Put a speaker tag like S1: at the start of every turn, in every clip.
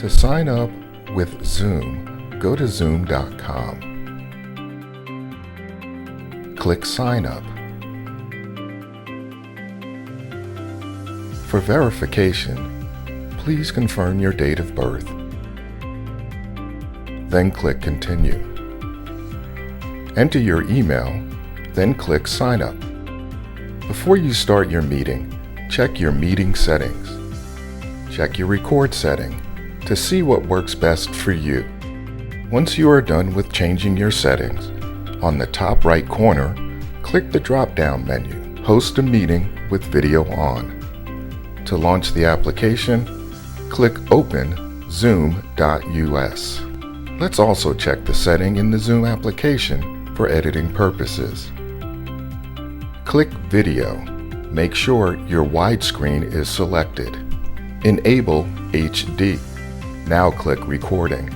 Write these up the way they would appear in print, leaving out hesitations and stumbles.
S1: To sign up with Zoom, go to zoom.com. Click Sign Up. For verification, please confirm your date of birth. Then click Continue. Enter your email, then click Sign Up. Before you start your meeting, check your meeting settings. Check your record setting to see what works best for you. Once you are done with changing your settings, on the top right corner, click the drop-down menu, Host a Meeting with Video On. To launch the application, click Open Zoom.us. Let's also check the setting in the Zoom application for editing purposes. Click Video. Make sure your widescreen is selected. Enable HD. Now click Recording.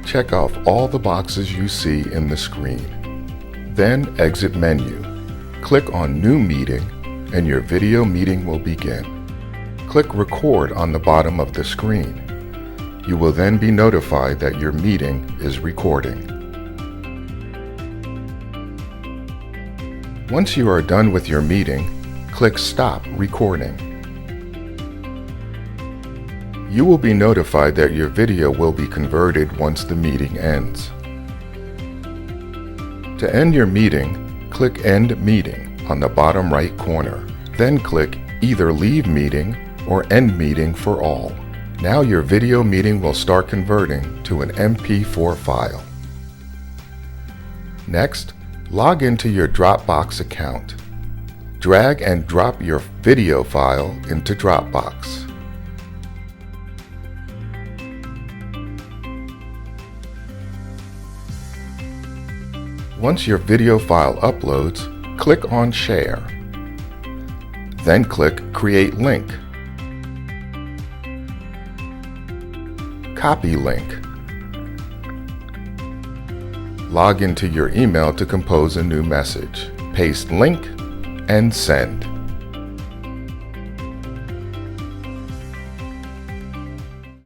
S1: Check off all the boxes you see in the screen. Then exit menu. Click on New Meeting and your video meeting will begin. Click Record on the bottom of the screen. You will then be notified that your meeting is recording. Once you are done with your meeting, click Stop Recording. You will be notified that your video will be converted once the meeting ends. To end your meeting, click End Meeting on the bottom right corner. Then click either Leave Meeting or End Meeting for all. Now your video meeting will start converting to an MP4 file. Next, log into your Dropbox account. Drag and drop your video file into Dropbox. Once your video file uploads, click on Share. Then click Create Link. Copy link. Log into your email to compose a new message. Paste link and send.